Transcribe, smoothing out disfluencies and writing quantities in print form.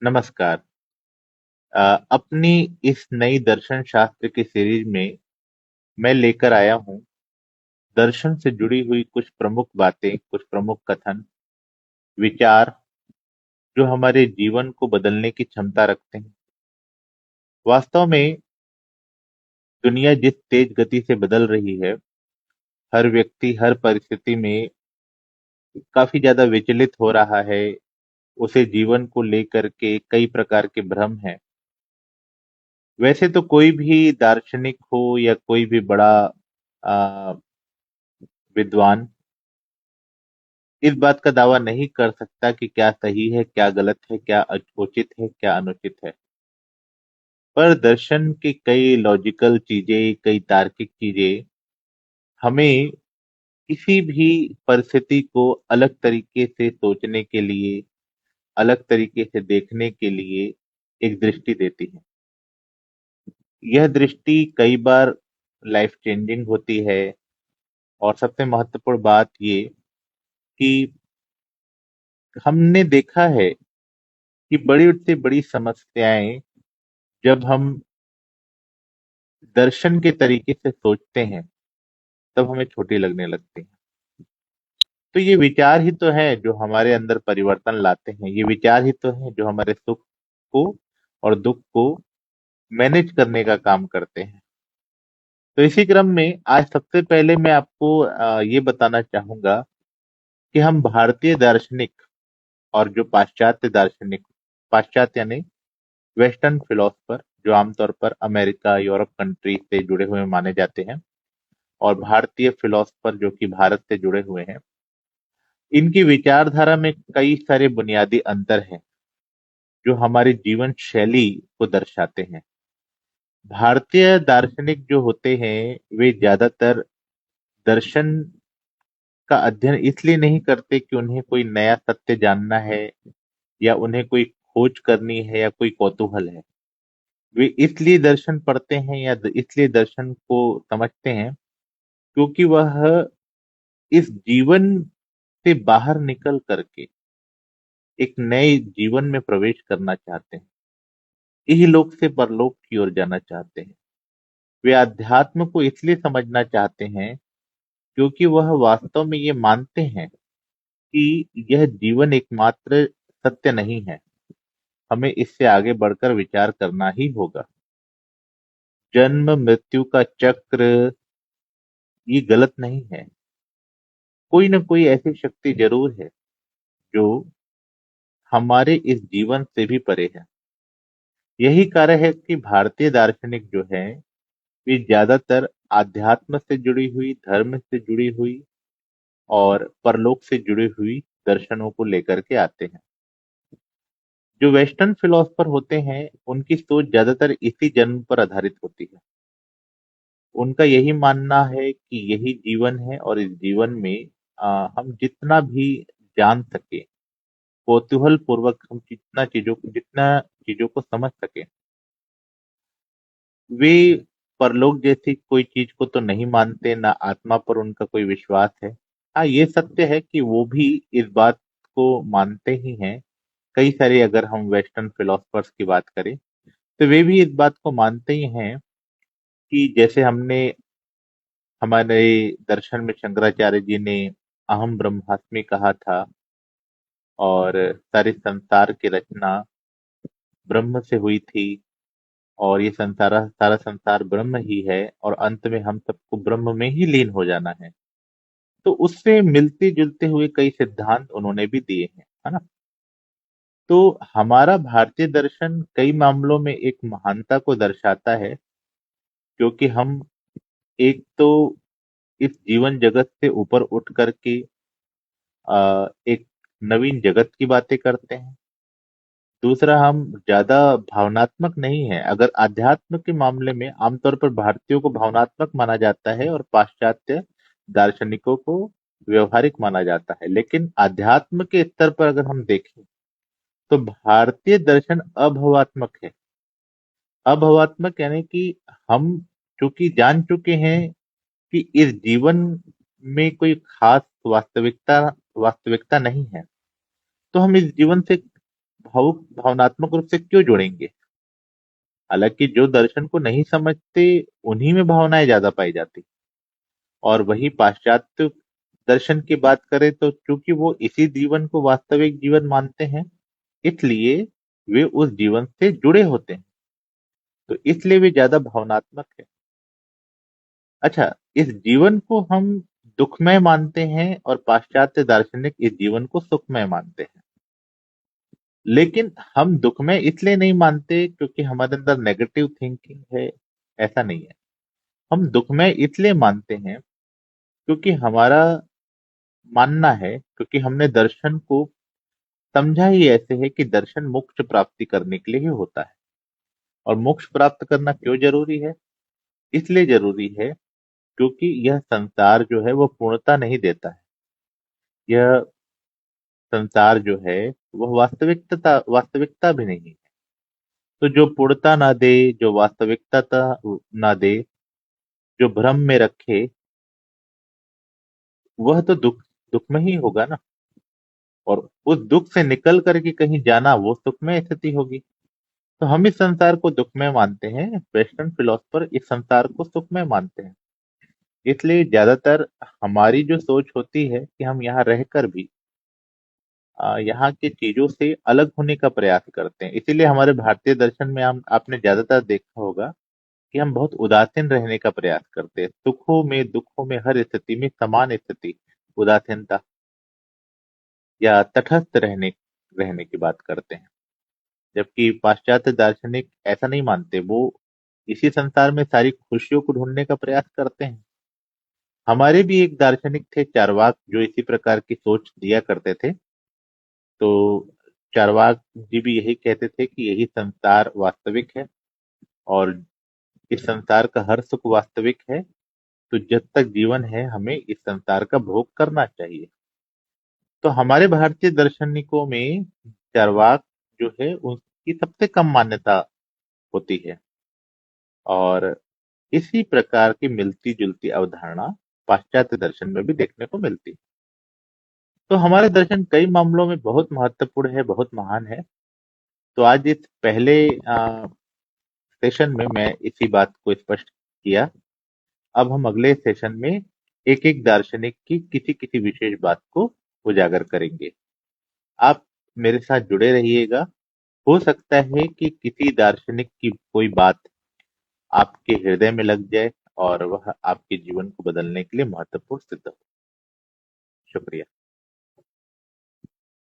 नमस्कार। अपनी इस नई दर्शन शास्त्र की सीरीज में मैं लेकर आया हूँ दर्शन से जुड़ी हुई कुछ प्रमुख बातें, कुछ प्रमुख कथन, विचार जो हमारे जीवन को बदलने की क्षमता रखते हैं। वास्तव में दुनिया जिस तेज गति से बदल रही है, हर व्यक्ति हर परिस्थिति में काफी ज्यादा विचलित हो रहा है। उसे जीवन को लेकर के कई प्रकार के भ्रम हैं। वैसे तो कोई भी दार्शनिक हो या कोई भी बड़ा आ, विद्वान इस बात का दावा नहीं कर सकता कि क्या सही है, क्या गलत है, क्या उचित है, क्या अनुचित है। पर दर्शन की कई लॉजिकल चीजें, कई तार्किक चीजें हमें किसी भी परिस्थिति को अलग तरीके से सोचने के लिए, अलग तरीके से देखने के लिए एक दृष्टि देती है। यह दृष्टि कई बार लाइफ चेंजिंग होती है। और सबसे महत्वपूर्ण बात ये कि हमने देखा है कि बड़ी से बड़ी समस्याएं जब हम दर्शन के तरीके से सोचते हैं तब हमें छोटी लगने लगती हैं। तो ये विचार ही तो है जो हमारे अंदर परिवर्तन लाते हैं। ये विचार ही तो है जो हमारे सुख को और दुख को मैनेज करने का काम करते हैं। तो इसी क्रम में आज सबसे पहले मैं आपको ये बताना चाहूंगा कि हम भारतीय दार्शनिक और जो पाश्चात्य दार्शनिक, पाश्चात्य यानी वेस्टर्न फिलोसफर जो आमतौर पर अमेरिका, यूरोप कंट्री से जुड़े हुए माने जाते हैं, और भारतीय फिलोसफर जो कि भारत से जुड़े हुए हैं, इनकी विचारधारा में कई सारे बुनियादी अंतर हैं जो हमारी जीवन शैली को दर्शाते हैं। भारतीय दार्शनिक जो होते हैं वे ज्यादातर दर्शन का अध्ययन इसलिए नहीं करते कि उन्हें कोई नया सत्य जानना है या उन्हें कोई खोज करनी है या कोई कौतूहल है। वे इसलिए दर्शन पढ़ते हैं या इसलिए दर्शन को समझते हैं क्योंकि वह इस जीवन से बाहर निकल करके एक नए जीवन में प्रवेश करना चाहते हैं। इहलोक से परलोक की ओर जाना चाहते हैं। वे अध्यात्म को इसलिए समझना चाहते हैं क्योंकि वह वास्तव में ये मानते हैं कि यह जीवन एकमात्र सत्य नहीं है। हमें इससे आगे बढ़कर विचार करना ही होगा। जन्म मृत्यु का चक्र ये गलत नहीं है। कोई ना कोई ऐसी शक्ति जरूर है जो हमारे इस जीवन से भी परे है। यही कारण है कि भारतीय दार्शनिक जो है वे ज्यादातर आध्यात्म से जुड़ी हुई, धर्म से जुड़ी हुई और परलोक से जुड़ी हुई दर्शनों को लेकर के आते हैं। जो वेस्टर्न फिलोसफर होते हैं उनकी सोच ज्यादातर इसी जन्म पर आधारित होती है। उनका यही मानना है कि यही जीवन है और इस जीवन में हम जितना भी जान सके, कौतूहल पूर्वक हम जितना चीजों को समझ सके, वे परलोक जैसी कोई चीज को तो नहीं मानते, ना आत्मा पर उनका कोई विश्वास है। हाँ, ये सत्य है कि वो भी इस बात को मानते ही हैं। कई सारे अगर हम वेस्टर्न फिलोसफर्स की बात करें तो वे भी इस बात को मानते ही हैं कि जैसे हमने हमारे दर्शन में शंकराचार्य जी ने अहम ब्रह्मास्मि कहा था और सारे संसार की रचना ब्रह्म से हुई थी और ये संसार, सारा संसार ब्रह्म ही है और अंत में हम सबको ब्रह्म में ही लीन हो जाना है। तो उससे मिलते जुलते हुए कई सिद्धांत उन्होंने भी दिए हैं, है ना। तो हमारा भारतीय दर्शन कई मामलों में एक महानता को दर्शाता है क्योंकि हम एक तो इस जीवन जगत से ऊपर उठ करके एक नवीन जगत की बातें करते हैं। दूसरा, हम ज्यादा भावनात्मक नहीं है। अगर आध्यात्म के मामले में आमतौर पर भारतीयों को भावनात्मक माना जाता है और पाश्चात्य दार्शनिकों को व्यवहारिक माना जाता है, लेकिन आध्यात्म के स्तर पर अगर हम देखें तो भारतीय दर्शन अभवात्मक है। अभवात्मक यानी कि हम चूंकि जान चुके हैं कि इस जीवन में कोई खास वास्तविकता वास्तविकता नहीं है, तो हम इस जीवन से भावुक भावनात्मक रूप से क्यों जुड़ेंगे? हालांकि जो दर्शन को नहीं समझते उन्हीं में भावनाएं ज्यादा पाई जाती। और वही पाश्चात्य दर्शन की बात करें तो चूंकि वो इसी जीवन को वास्तविक जीवन मानते हैं, इसलिए वे उस जीवन से जुड़े होते हैं, तो इसलिए वे ज्यादा भावनात्मक है। अच्छा, इस जीवन को हम दुखमय मानते हैं और पाश्चात्य दार्शनिक इस जीवन को सुखमय मानते हैं। लेकिन हम दुखमय इसलिए नहीं मानते क्योंकि हमारे अंदर नेगेटिव थिंकिंग है, ऐसा नहीं है। हम दुखमय इसलिए मानते हैं क्योंकि हमारा मानना है, क्योंकि हमने दर्शन को समझा ही ऐसे है कि दर्शन मोक्ष प्राप्ति करने के लिए ही होता है। और मोक्ष प्राप्त करना क्यों जरूरी है? इसलिए जरूरी है क्योंकि यह संसार जो है वो पूर्णता नहीं देता है। यह संसार जो है वह वास्तविकता भी नहीं है। तो जो पूर्णता ना दे, जो वास्तविकता ना दे, जो भ्रम में रखे, वह तो दुख दुख में ही होगा ना। और उस दुख से निकल करके कहीं जाना वो सुखमय स्थिति होगी। तो हम इस संसार को दुखमय मानते हैं, वेस्टर्न फिलोसफर इस संसार को सुखमय मानते हैं। इसलिए ज्यादातर हमारी जो सोच होती है कि हम यहाँ रहकर भी यहाँ की चीजों से अलग होने का प्रयास करते हैं। इसीलिए हमारे भारतीय दर्शन में हम आपने ज्यादातर देखा होगा कि हम बहुत उदासीन रहने का प्रयास करते हैं। सुखों में दुखों में हर स्थिति में समान स्थिति, उदासीनता या तटस्थ रहने रहने की बात करते हैं। जबकि पाश्चात्य दार्शनिक ऐसा नहीं मानते, वो इसी संसार में सारी खुशियों को ढूंढने का प्रयास करते हैं। हमारे भी एक दार्शनिक थे चार्वाक, जो इसी प्रकार की सोच दिया करते थे। तो चार्वाक जी भी यही कहते थे कि यही संसार वास्तविक है और इस संसार का हर सुख वास्तविक है। तो जब तक जीवन है हमें इस संसार का भोग करना चाहिए। तो हमारे भारतीय दार्शनिकों में चार्वाक जो है उसकी सबसे कम मान्यता होती है। और इसी प्रकार की मिलती जुलती अवधारणा पाश्चात्य दर्शन में भी देखने को मिलती है। तो हमारे दर्शन कई मामलों में बहुत महत्वपूर्ण है, बहुत महान है। तो आज इस पहले सेशन में मैं इसी बात को स्पष्ट किया। अब हम अगले सेशन में एक एक दार्शनिक की किसी किसी विशेष बात को उजागर करेंगे। आप मेरे साथ जुड़े रहिएगा। हो सकता है कि किसी दार्शनिक की कोई बात आपके हृदय में लग जाए और वह आपके जीवन को बदलने के लिए महत्वपूर्ण सिद्ध हो। शुक्रिया।